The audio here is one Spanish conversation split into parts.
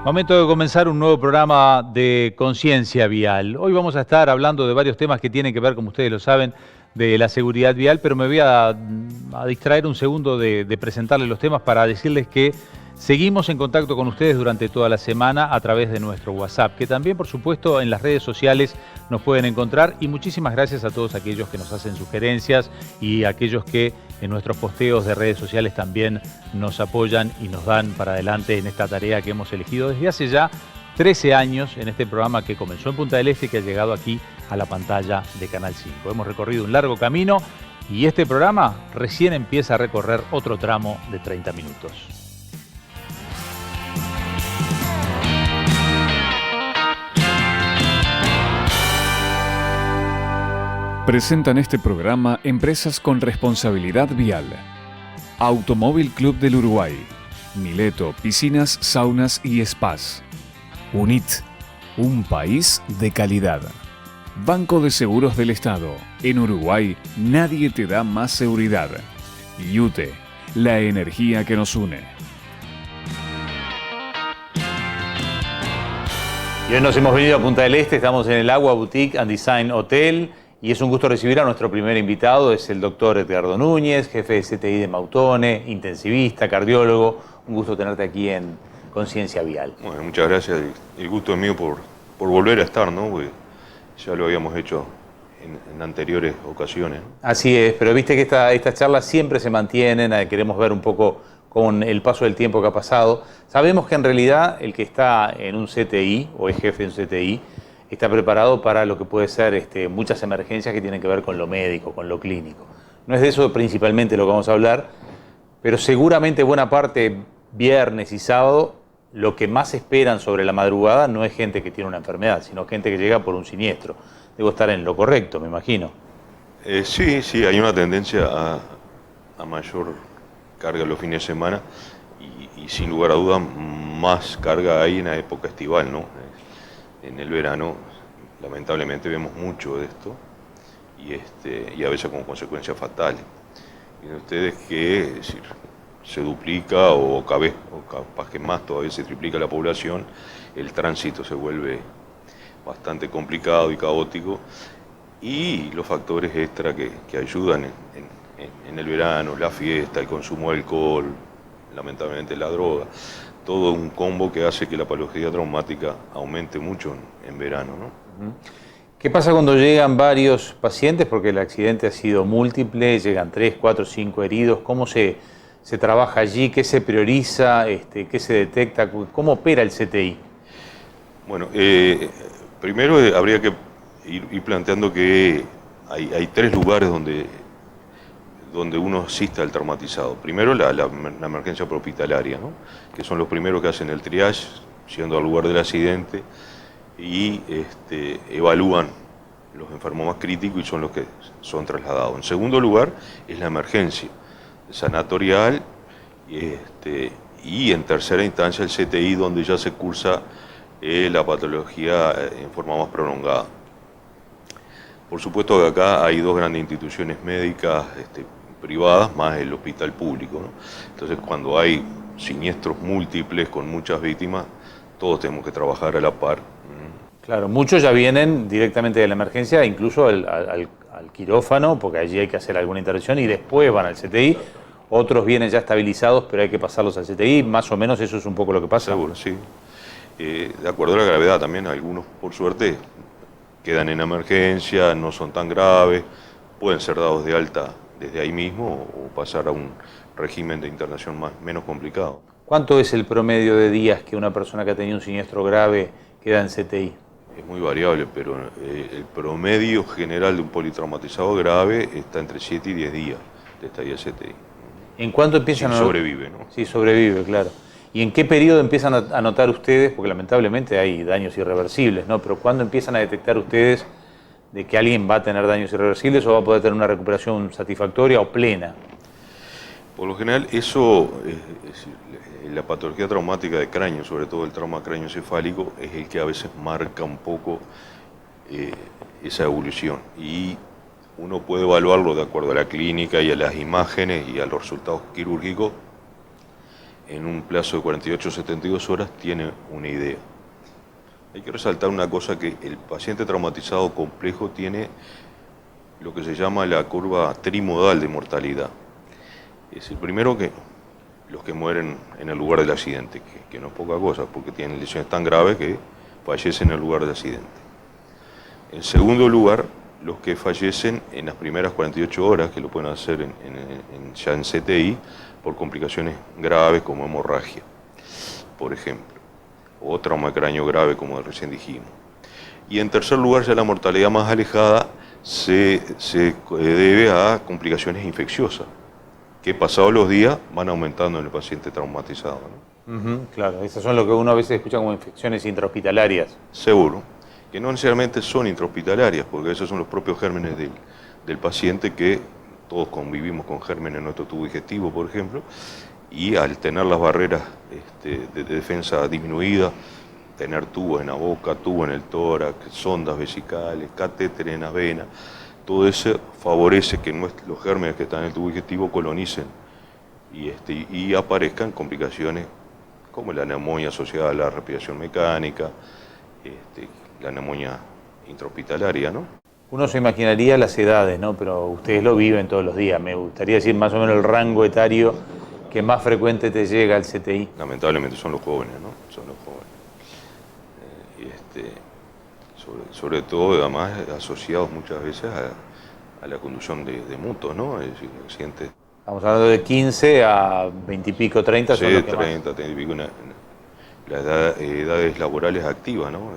Momento de comenzar un nuevo programa de Conciencia Vial. Hoy vamos a estar hablando de varios temas que tienen que ver, como ustedes lo saben, de la seguridad vial, pero me voy a distraer un segundo de presentarles los temas para decirles que seguimos en contacto con ustedes durante toda la semana a través de nuestro WhatsApp, que también, por supuesto, en las redes sociales nos pueden encontrar. Y muchísimas gracias a todos aquellos que nos hacen sugerencias y a aquellos que en nuestros posteos de redes sociales también nos apoyan y nos dan para adelante en esta tarea que hemos elegido desde hace ya 13 años en este programa que comenzó en Punta del Este y que ha llegado aquí a la pantalla de Canal 5. Hemos recorrido un largo camino y este programa recién empieza a recorrer otro tramo de 30 minutos. Presentan este programa empresas con responsabilidad vial. Automóvil Club del Uruguay, Mileto, piscinas, saunas y spas. UNIT, un país de calidad. Banco de Seguros del Estado. En Uruguay nadie te da más seguridad. IUTE, la energía que nos une. Y hoy nos hemos venido a Punta del Este, estamos en el Agua Boutique and Design Hotel. Y es un gusto recibir a nuestro primer invitado, es el doctor Edgardo Núñez, jefe de CTI de Mautone, intensivista, cardiólogo. Un gusto tenerte aquí en Conciencia Vial. Bueno, muchas gracias. El gusto es mío por volver a estar, ¿no? Porque ya lo habíamos hecho en anteriores ocasiones, ¿no? Así es, pero viste que estas charlas siempre se mantienen, queremos ver un poco con el paso del tiempo que ha pasado. Sabemos que en realidad el que está en un CTI o es jefe de un CTI está preparado para lo que puede ser muchas emergencias que tienen que ver con lo médico, con lo clínico. No es de eso principalmente lo que vamos a hablar, pero seguramente buena parte viernes y sábado lo que más esperan sobre la madrugada no es gente que tiene una enfermedad, sino gente que llega por un siniestro. Debo estar en lo correcto, me imagino. Sí, hay una tendencia a mayor carga los fines de semana y sin lugar a dudas más carga hay en la época estival, ¿no? En el verano, lamentablemente, vemos mucho de esto y a veces con consecuencias fatales. Miren ustedes que es decir, se duplica o capaz que más todavía se triplica la población, el tránsito se vuelve bastante complicado y caótico y los factores extra que ayudan en el verano, la fiesta, el consumo de alcohol, lamentablemente la droga, todo un combo que hace que la patología traumática aumente mucho en verano, ¿no? ¿Qué pasa cuando llegan varios pacientes? Porque el accidente ha sido múltiple, llegan 3, 4, 5 heridos. ¿Cómo se trabaja allí? ¿Qué se prioriza? ¿Qué se detecta? ¿Cómo opera el CTI? Bueno, primero habría que ir planteando que hay 3 lugares donde uno asiste al traumatizado. Primero la emergencia prehospitalaria, ¿no? Que son los primeros que hacen el triage, yendo al lugar del accidente y evalúan los enfermos más críticos y son los que son trasladados. En segundo lugar es la emergencia sanatorial y en tercera instancia el CTI, donde ya se cursa la patología en forma más prolongada. Por supuesto que acá hay 2 grandes instituciones médicas privadas más el hospital público, ¿no? Entonces cuando hay siniestros múltiples con muchas víctimas, todos tenemos que trabajar a la par. Claro, muchos ya vienen directamente de la emergencia, incluso al quirófano, porque allí hay que hacer alguna intervención y después van al CTI. Otros vienen ya estabilizados, pero hay que pasarlos al CTI. Más o menos eso es un poco lo que pasa. Seguro, sí. De acuerdo a la gravedad también, algunos por suerte quedan en emergencia, no son tan graves, pueden ser dados de alta desde ahí mismo o pasar a un régimen de internación menos complicado. ¿Cuánto es el promedio de días que una persona que ha tenido un siniestro grave queda en CTI? Es muy variable, pero el promedio general de un politraumatizado grave está entre 7 y 10 días de estadía CTI. ¿En cuánto empiezan a sobrevive, ¿no? Sí, sobrevive, claro. ¿Y en qué periodo empiezan a notar ustedes? Porque lamentablemente hay daños irreversibles, ¿no? Pero ¿cuándo empiezan a detectar ustedes de que alguien va a tener daños irreversibles o va a poder tener una recuperación satisfactoria o plena? Por lo general, eso, la patología traumática de cráneo, sobre todo el trauma craneoencefálico, es el que a veces marca un poco esa evolución. Y uno puede evaluarlo de acuerdo a la clínica y a las imágenes y a los resultados quirúrgicos en un plazo de 48 o 72 horas tiene una idea. Hay que resaltar una cosa, que el paciente traumatizado complejo tiene lo que se llama la curva trimodal de mortalidad. Es el primero, que los que mueren en el lugar del accidente, que no es poca cosa, porque tienen lesiones tan graves que fallecen en el lugar del accidente. En segundo lugar, los que fallecen en las primeras 48 horas, que lo pueden hacer ya en CTI, por complicaciones graves como hemorragia, por ejemplo, o trauma de cráneo grave, como recién dijimos. Y en tercer lugar, ya la mortalidad más alejada se debe a complicaciones infecciosas, que pasados los días van aumentando en el paciente traumatizado, ¿no? Claro, esas son lo que uno a veces escucha como infecciones intrahospitalarias. Seguro, que no necesariamente son intrahospitalarias, porque esos son los propios gérmenes del paciente, que todos convivimos con gérmenes en nuestro tubo digestivo, por ejemplo, y al tener las barreras de defensa disminuidas, tener tubos en la boca, tubos en el tórax, sondas vesicales, catéteres en las venas, todo eso favorece que los gérmenes que están en el tubo digestivo colonicen y aparezcan complicaciones como la neumonía asociada a la respiración mecánica, la neumonía intrahospitalaria, ¿no? Uno se imaginaría las edades, ¿no? Pero ustedes lo viven todos los días. Me gustaría decir más o menos el rango etario que más frecuente te llega al CTI. Lamentablemente son los jóvenes, ¿no? Son los jóvenes. Sobre todo, además, asociados muchas veces a la conducción de motos, ¿no? Es decir, accidentes. Estamos hablando de 15 a 20 y pico, 30. Sí, son los que 30, 30 y pico, las edades laborales activas, ¿no?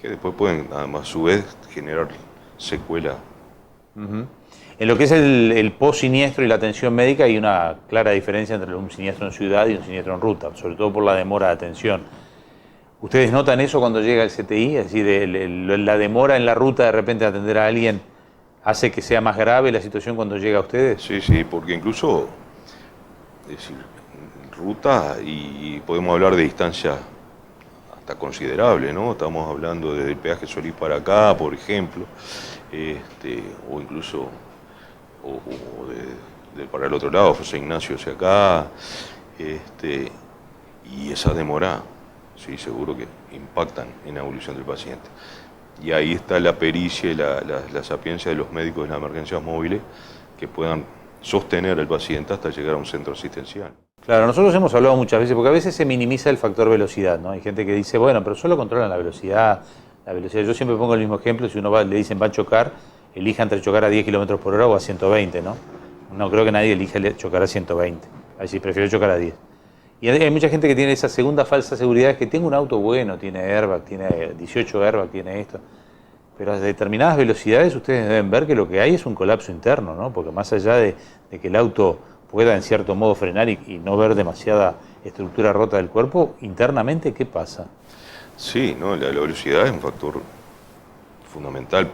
Que después pueden, además, a su vez, generar secuelas. En lo que es el post-siniestro y la atención médica, hay una clara diferencia entre un siniestro en ciudad y un siniestro en ruta, sobre todo por la demora de atención. ¿Ustedes notan eso cuando llega el CTI? Es decir, la demora en la ruta de repente de atender a alguien hace que sea más grave la situación cuando llega a ustedes. Sí, porque incluso, es decir, ruta, y podemos hablar de distancia hasta considerable, ¿no? Estamos hablando desde el peaje Solís para acá, por ejemplo, o incluso para el otro lado, José Ignacio hacia acá, y esa demora, sí, seguro que impactan en la evolución del paciente. Y ahí está la pericia y la sapiencia de los médicos de las emergencias móviles, que puedan sostener al paciente hasta llegar a un centro asistencial. Claro, nosotros hemos hablado muchas veces, porque a veces se minimiza el factor velocidad, ¿no? Hay gente que dice, bueno, pero solo controlan la velocidad. Yo siempre pongo el mismo ejemplo: si uno le dicen va a chocar, elija entre chocar a 10 km por hora o a 120, ¿no? No creo que nadie elija chocar a 120. Ahí sí, prefiero chocar a 10. Y hay mucha gente que tiene esa segunda falsa seguridad, es que tengo un auto bueno, tiene airbag, tiene 18 airbag, tiene esto. Pero a determinadas velocidades ustedes deben ver que lo que hay es un colapso interno, ¿no? Porque más allá de que el auto pueda en cierto modo frenar y no ver demasiada estructura rota del cuerpo, internamente, ¿qué pasa? Sí, ¿no? La velocidad es un factor fundamental.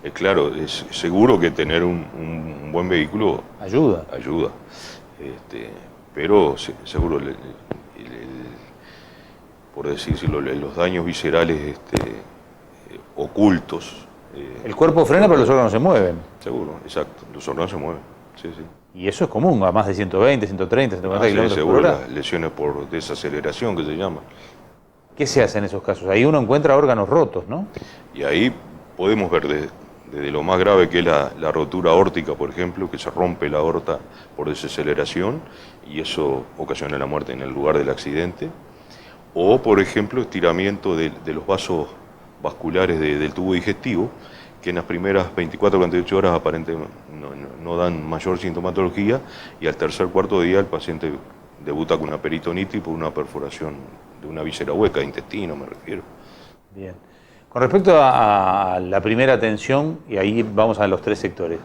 Es claro, es seguro que tener un buen vehículo ayuda. Pero seguro, por decirlo, los daños viscerales ocultos. El cuerpo frena, pero los órganos se mueven. Seguro, exacto. Los órganos se mueven, sí. Y eso es común, a más de 120, 130, 140 kilómetros seguro, por hora. Las lesiones por desaceleración, que se llama. ¿Qué se hace en esos casos? Ahí uno encuentra órganos rotos, ¿no? Y ahí podemos ver desde lo más grave, que es la rotura aórtica, por ejemplo, que se rompe la aorta por desaceleración y eso ocasiona la muerte en el lugar del accidente. O, por ejemplo, estiramiento de los vasos vasculares del tubo digestivo, que en las primeras 24 o 48 horas aparentemente no dan mayor sintomatología, y al tercer cuarto día el paciente debuta con una peritonitis por una perforación de una víscera hueca, de intestino me refiero. Bien. Con respecto a la primera atención, y ahí vamos a los tres sectores,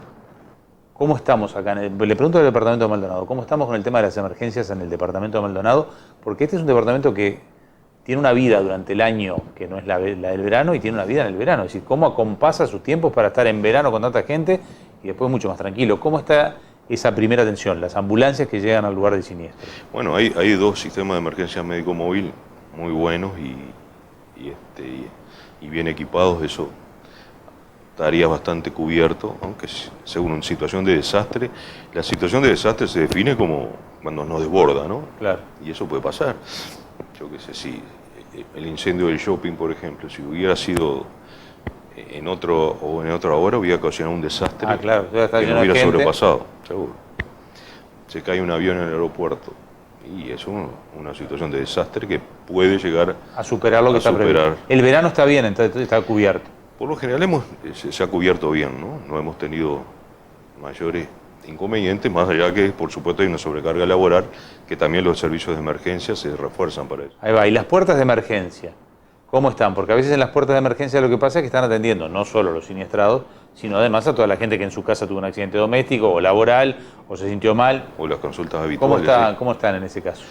¿cómo estamos acá? Le pregunto al departamento de Maldonado, ¿cómo estamos con el tema de las emergencias en el departamento de Maldonado? Porque este es un departamento que tiene una vida durante el año que no es la del verano, y tiene una vida en el verano. Es decir, ¿cómo acompasa sus tiempos para estar en verano con tanta gente y después mucho más tranquilo? ¿Cómo está esa primera atención, las ambulancias que llegan al lugar del siniestro? Bueno, hay dos sistemas de emergencia médico móvil muy buenos y bien equipados. Eso estarías bastante cubierto, aunque según una situación de desastre, la situación de desastre se define como cuando nos desborda, ¿no? Claro. Y eso puede pasar. Yo qué sé, si el incendio del shopping, por ejemplo, si hubiera sido en otra hora, hubiera ocasionado un desastre claro, ya está que lleno nos de hubiera gente. sobrepasado, seguro. Se cae un avión en el aeropuerto y es una situación de desastre que puede llegar A superar lo que está previsto. El verano está bien, entonces está cubierto. Por lo general se ha cubierto bien, ¿no? No hemos tenido mayores inconvenientes, más allá que, por supuesto, hay una sobrecarga laboral, que también los servicios de emergencia se refuerzan para eso. Ahí va. ¿Y las puertas de emergencia? ¿Cómo están? Porque a veces en las puertas de emergencia lo que pasa es que están atendiendo no solo a los siniestrados, sino además a toda la gente que en su casa tuvo un accidente doméstico o laboral o se sintió mal. O las consultas habituales. ¿Cómo están en ese caso?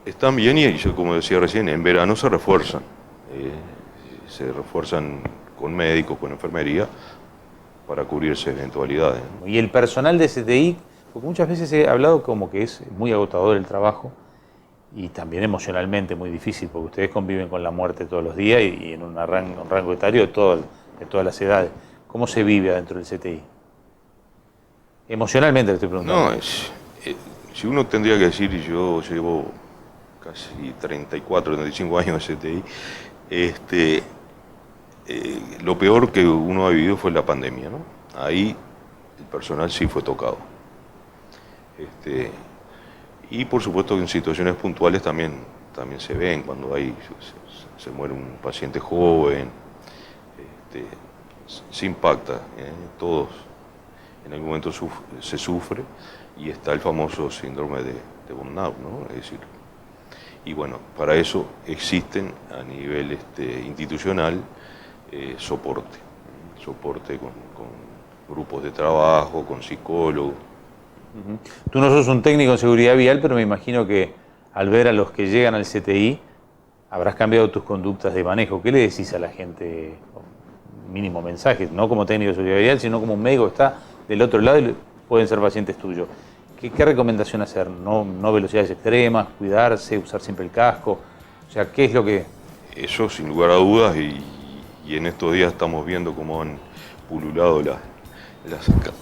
Están bien y yo, como decía recién, en verano se refuerzan. Se refuerzan con médicos, con enfermería, para cubrirse eventualidades, ¿no? Y el personal de CTI, porque muchas veces he hablado como que es muy agotador el trabajo y también emocionalmente muy difícil, porque ustedes conviven con la muerte todos los días y en un rango etario de todas las edades. ¿Cómo se vive adentro del CTI? Emocionalmente le estoy preguntando. No, si uno tendría que decir, y yo llevo casi 34, 35 años en CTI, lo peor que uno ha vivido fue la pandemia, ¿no? Ahí el personal sí fue tocado. Y por supuesto que en situaciones puntuales también se ven, cuando se muere un paciente joven, se impacta, todos en algún momento se sufre, y está el famoso síndrome de burnout, ¿no? Es decir, y bueno, para eso existen a nivel institucional soporte con grupos de trabajo, con psicólogos. Tú no sos un técnico en seguridad vial, pero me imagino que al ver a los que llegan al CTI habrás cambiado tus conductas de manejo. ¿Qué le decís a la gente? Mínimo mensaje, no como técnico de seguridad vial, sino como un médico que está del otro lado y pueden ser pacientes tuyos. ¿Qué recomendación hacer? No velocidades extremas, cuidarse, usar siempre el casco. O sea, ¿qué es lo que...? Eso sin lugar a dudas, y en estos días estamos viendo cómo han pululado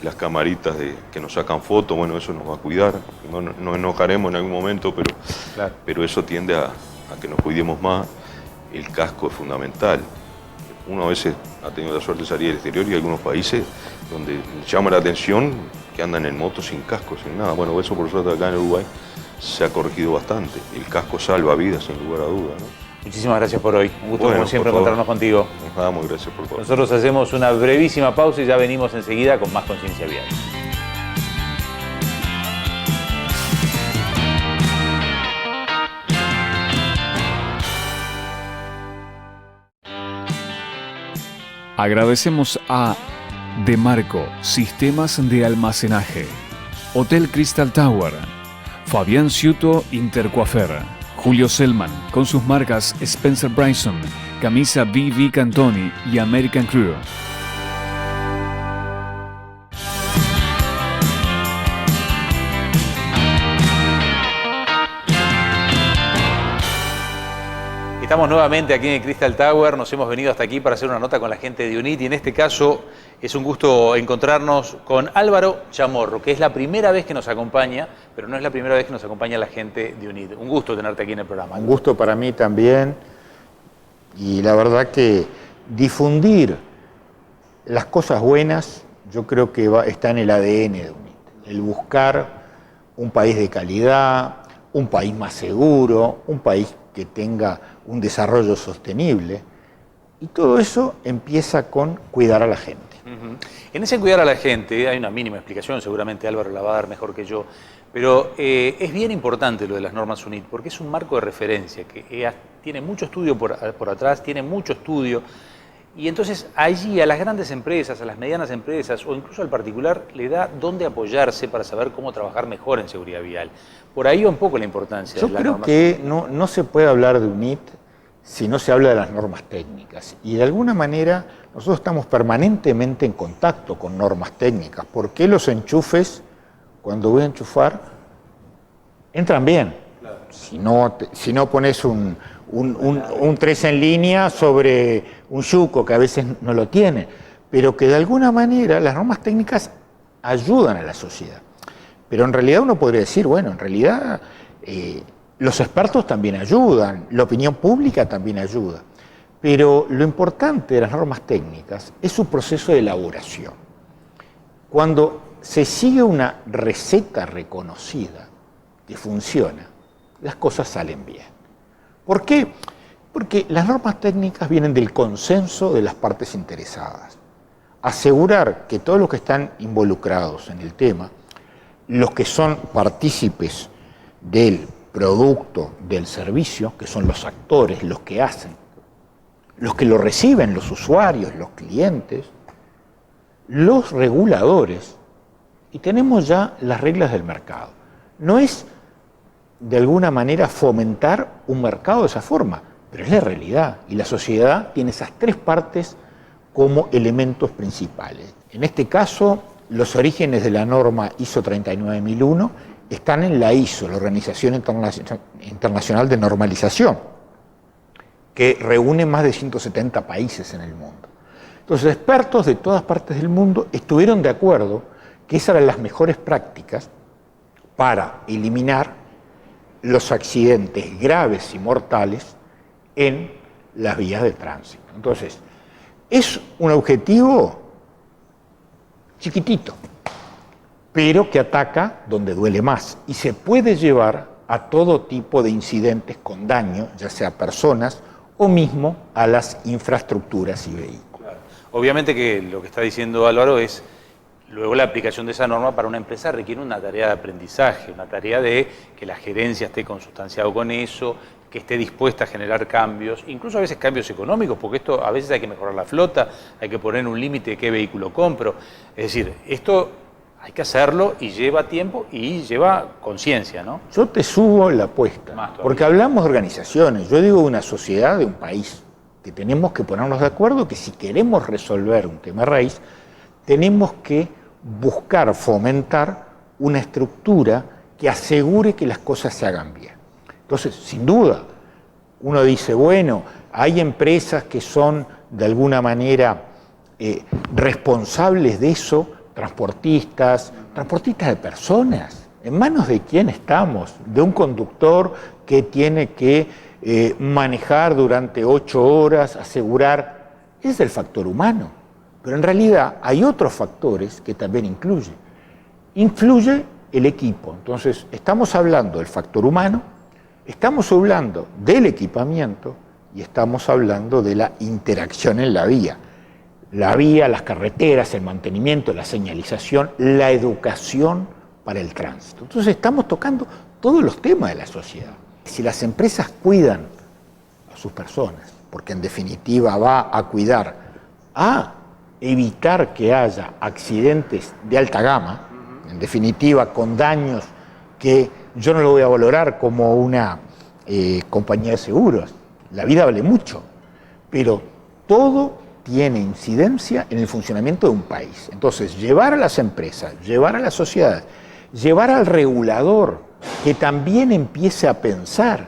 las camaritas que nos sacan fotos. Bueno, eso nos va a cuidar. No nos enojaremos en algún momento, Claro. pero eso tiende a que nos cuidemos más. El casco es fundamental. Uno a veces ha tenido la suerte de salir al exterior y hay algunos países donde llama la atención que andan en moto sin casco, sin nada. Bueno, eso por suerte acá en Uruguay se ha corregido bastante. El casco salva vidas, sin lugar a dudas, ¿no? Muchísimas gracias por hoy. Un gusto, Bueno, como siempre, por favor. encontrarnos contigo. Nos damos, gracias por todo. Nosotros hacemos una brevísima pausa y ya venimos enseguida con más Conciencia Vial. Agradecemos a Demarco Sistemas de Almacenaje, Hotel Crystal Tower, Fabián Ciuto Intercoafer, Julio Selman con sus marcas Spencer Bryson, Camisa BV Cantoni y American Crew. Estamos nuevamente aquí en el Crystal Tower, nos hemos venido hasta aquí para hacer una nota con la gente de UNIT y en este caso es un gusto encontrarnos con Álvaro Chamorro, que es la primera vez que nos acompaña, pero no es la primera vez que nos acompaña la gente de UNIT. Un gusto tenerte aquí en el programa. Un gusto para mí también, y la verdad que difundir las cosas buenas yo creo que está en el ADN de UNIT, el buscar un país de calidad, un país más seguro, un país que tenga un desarrollo sostenible, y todo eso empieza con cuidar a la gente. En ese cuidar a la gente hay una mínima explicación, seguramente Álvaro la va a dar mejor que yo, pero es bien importante lo de las normas UNIT, porque es un marco de referencia que tiene mucho estudio por atrás, tiene mucho estudio, y entonces allí a las grandes empresas, a las medianas empresas o incluso al particular le da dónde apoyarse para saber cómo trabajar mejor en seguridad vial. Por ahí va un poco la importancia Yo de las creo normas que UNIT. no se puede hablar de UNIT si no se habla de las normas técnicas. Y de alguna manera nosotros estamos permanentemente en contacto con normas técnicas. ¿Por qué los enchufes, cuando voy a enchufar, entran bien? Claro. Si no pones un un 3 en línea sobre un yuco, que a veces no lo tiene, pero que de alguna manera las normas técnicas ayudan a la sociedad. Pero en realidad uno podría decir, bueno, en realidad los expertos también ayudan, la opinión pública también ayuda, pero lo importante de las normas técnicas es su proceso de elaboración. Cuando se sigue una receta reconocida que funciona, las cosas salen bien. ¿Por qué? Porque las normas técnicas vienen del consenso de las partes interesadas. Asegurar que todos los que están involucrados en el tema, los que son partícipes del producto, del servicio, que son los actores, los que hacen, los que lo reciben, los usuarios, los clientes, los reguladores, y tenemos ya las reglas del mercado. No es de alguna manera fomentar un mercado de esa forma, pero es la realidad, y la sociedad tiene esas tres partes como elementos principales. En este caso, los orígenes de la norma ISO 39001 están en la ISO, la Organización Internacional de Normalización, que reúne más de 170 países en el mundo. Entonces, expertos de todas partes del mundo estuvieron de acuerdo que esas eran las mejores prácticas para eliminar los accidentes graves y mortales en las vías de tránsito. Entonces, es un objetivo chiquitito, pero que ataca donde duele más y se puede llevar a todo tipo de incidentes con daño, ya sea a personas o mismo a las infraestructuras y vehículos. Claro. Obviamente que lo que está diciendo Álvaro es, luego la aplicación de esa norma para una empresa requiere una tarea de aprendizaje, una tarea de que la gerencia esté consustanciado con eso, que esté dispuesta a generar cambios, incluso a veces cambios económicos, porque esto a veces hay que mejorar la flota, hay que poner un límite de qué vehículo compro. Es decir, esto hay que hacerlo y lleva tiempo y lleva conciencia, ¿no? Yo te subo la apuesta, porque hablamos de organizaciones, yo digo de una sociedad, de un país, que tenemos que ponernos de acuerdo que si queremos resolver un tema raíz, tenemos que buscar fomentar una estructura que asegure que las cosas se hagan bien. Entonces, sin duda, uno dice, bueno, hay empresas que son de alguna manera responsables de eso, transportistas de personas. ¿En manos de quién estamos? De un conductor que tiene que manejar durante 8 horas, asegurar, es el factor humano. Pero en realidad hay otros factores que también influyen. Influye el equipo. Entonces, estamos hablando del factor humano, estamos hablando del equipamiento y estamos hablando de la interacción en la vía. La vía, las carreteras, el mantenimiento, la señalización, la educación para el tránsito. Entonces, estamos tocando todos los temas de la sociedad. Si las empresas cuidan a sus personas, porque en definitiva va a cuidar a evitar que haya accidentes de alta gama, en definitiva con daños que yo no lo voy a valorar como una compañía de seguros. La vida vale mucho, pero todo tiene incidencia en el funcionamiento de un país. Entonces, llevar a las empresas, llevar a la sociedad, llevar al regulador que también empiece a pensar.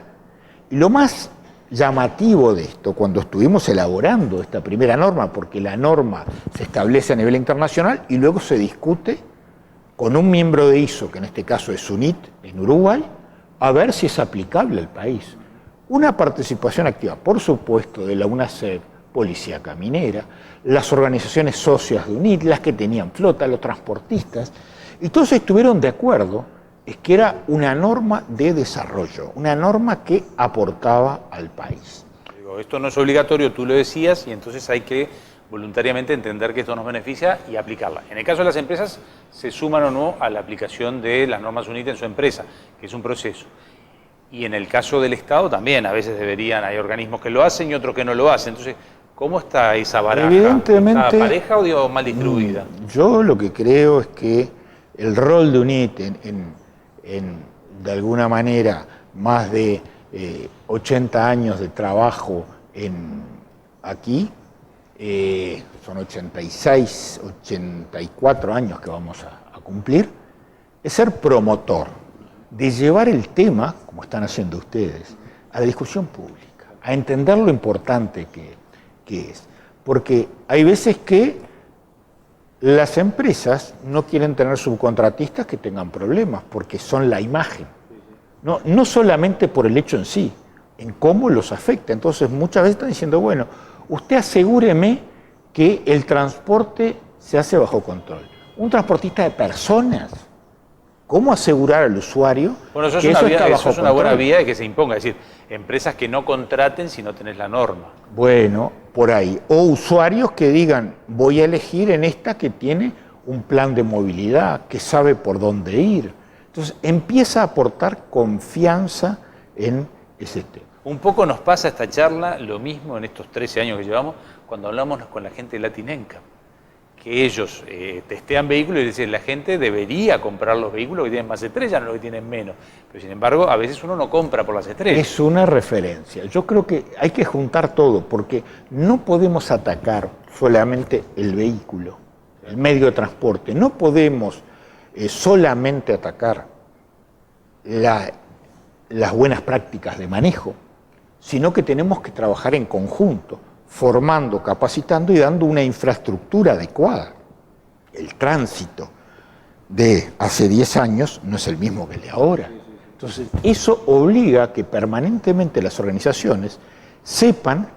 Y lo más llamativo de esto, cuando estuvimos elaborando esta primera norma, porque la norma se establece a nivel internacional y luego se discute con un miembro de ISO, que en este caso es UNIT, en Uruguay, a ver si es aplicable al país. Una participación activa, por supuesto, de la UNACEF, Policía Caminera, las organizaciones socias de UNIT, las que tenían flota, los transportistas, y todos estuvieron de acuerdo es que era una norma de desarrollo, una norma que aportaba al país. Esto no es obligatorio, tú lo decías, y entonces hay que voluntariamente entender que esto nos beneficia y aplicarla. En el caso de las empresas, se suman o no a la aplicación de las normas UNIT en su empresa, que es un proceso. Y en el caso del Estado también, a veces hay organismos que lo hacen y otros que no lo hacen. Entonces, ¿cómo está esa baraja? Evidentemente, ¿Está pareja o digo, mal distribuida? Yo lo que creo es que el rol de UNIT de alguna manera, más de 80 años de trabajo aquí, son 86, 84 años que vamos a cumplir, es ser promotor de llevar el tema, como están haciendo ustedes, a la discusión pública. a entender lo importante que es. Porque hay veces que las empresas no quieren tener subcontratistas que tengan problemas, porque son la imagen. No solamente por el hecho en sí, en cómo los afecta. Entonces muchas veces están diciendo, bueno, usted asegúreme que el transporte se hace bajo control. Un transportista de personas, ¿cómo asegurar al usuario Bueno, eso que es eso una, está vía, bajo eso es una buena control? vía de que se imponga, es decir, empresas que no contraten si no tenés la norma. Bueno, por ahí. O usuarios que digan, voy a elegir en esta que tiene un plan de movilidad, que sabe por dónde ir. Entonces empieza a aportar confianza en ese tema. Un poco nos pasa esta charla lo mismo en estos 13 años que llevamos cuando hablamos con la gente de Latinenca, que ellos testean vehículos y dicen la gente debería comprar los vehículos que tienen más estrellas, no los que tienen menos. Pero sin embargo, a veces uno no compra por las estrellas. Es una referencia. Yo creo que hay que juntar todo, porque no podemos atacar solamente el vehículo, el medio de transporte. No podemos solamente atacar las buenas prácticas de manejo, sino que tenemos que trabajar en conjunto, formando, capacitando y dando una infraestructura adecuada. El tránsito de hace 10 años no es el mismo que el de ahora. Entonces, eso obliga a que permanentemente las organizaciones sepan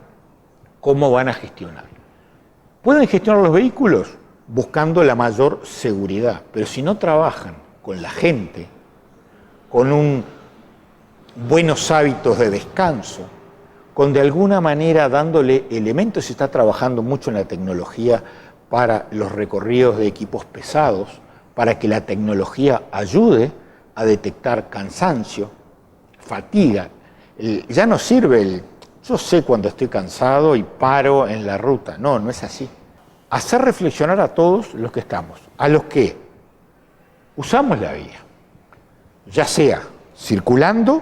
cómo van a gestionar. Pueden gestionar los vehículos buscando la mayor seguridad, pero si no trabajan con la gente, con buenos hábitos de descanso, con de alguna manera dándole elementos, se está trabajando mucho en la tecnología para los recorridos de equipos pesados, para que la tecnología ayude a detectar cansancio, fatiga. Ya no sirve yo sé cuando estoy cansado y paro en la ruta. No, no es así. Hacer reflexionar a todos los que estamos, a los que usamos la vía, ya sea circulando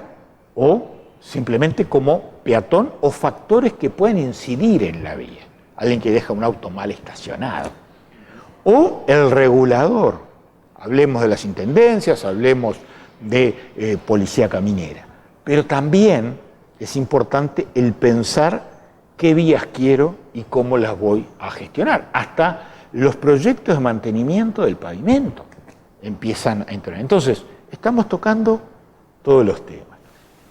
o simplemente como peatón o factores que pueden incidir en la vía. Alguien que deja un auto mal estacionado. O el regulador. Hablemos de las intendencias, hablemos de policía caminera. Pero también es importante el pensar qué vías quiero y cómo las voy a gestionar. Hasta los proyectos de mantenimiento del pavimento empiezan a entrar. Entonces, estamos tocando todos los temas.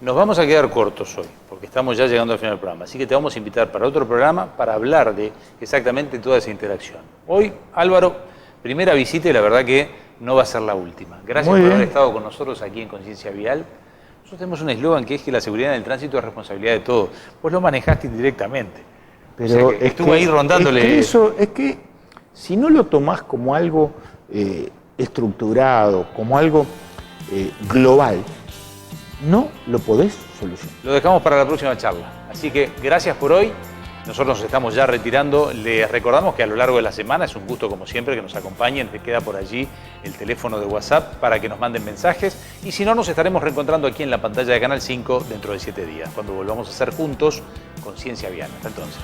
Nos vamos a quedar cortos hoy, porque estamos ya llegando al final del programa. Así que te vamos a invitar para otro programa para hablar de exactamente toda esa interacción. Hoy, Álvaro, primera visita y la verdad que no va a ser la última. Gracias por haber estado con nosotros aquí en Conciencia Vial. Nosotros tenemos un eslogan que es que la seguridad en el tránsito es responsabilidad de todos. Vos lo manejaste indirectamente. Pero estuvo ahí rondándole. Es que si no lo tomás como algo estructurado, como algo global, no lo podés solucionar. Lo dejamos para la próxima charla. Así que gracias por hoy. Nosotros nos estamos ya retirando. Les recordamos que a lo largo de la semana es un gusto, como siempre, que nos acompañen. Te queda por allí el teléfono de WhatsApp para que nos manden mensajes. Y si no, nos estaremos reencontrando aquí en la pantalla de Canal 5 dentro de 7 días, cuando volvamos a hacer juntos Conciencia Vial. Hasta entonces.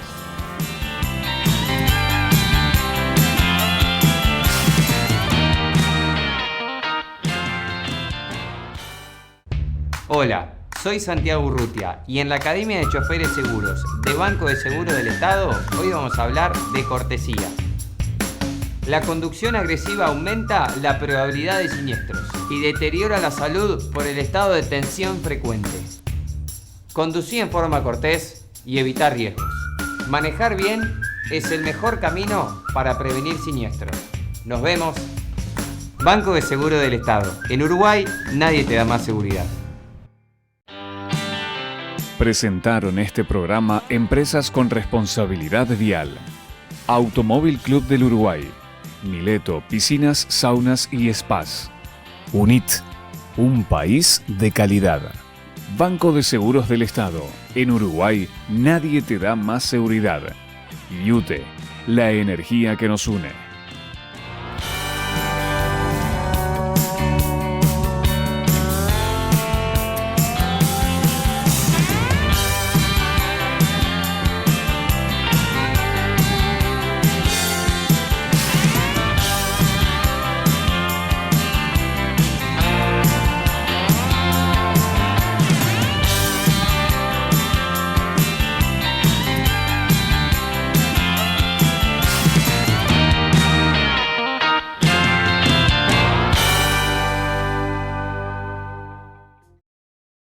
Hola, soy Santiago Urrutia y en la Academia de Choferes Seguros de Banco de Seguro del Estado hoy vamos a hablar de cortesía. La conducción agresiva aumenta la probabilidad de siniestros y deteriora la salud por el estado de tensión frecuente. Conducir en forma cortés y evitar riesgos. Manejar bien es el mejor camino para prevenir siniestros. Nos vemos. Banco de Seguro del Estado. En Uruguay nadie te da más seguridad. Presentaron este programa Empresas con Responsabilidad Vial. Automóvil Club del Uruguay. Mileto, piscinas, saunas y spas. UNIT, un país de calidad. Banco de Seguros del Estado. En Uruguay nadie te da más seguridad. IUTE, la energía que nos une.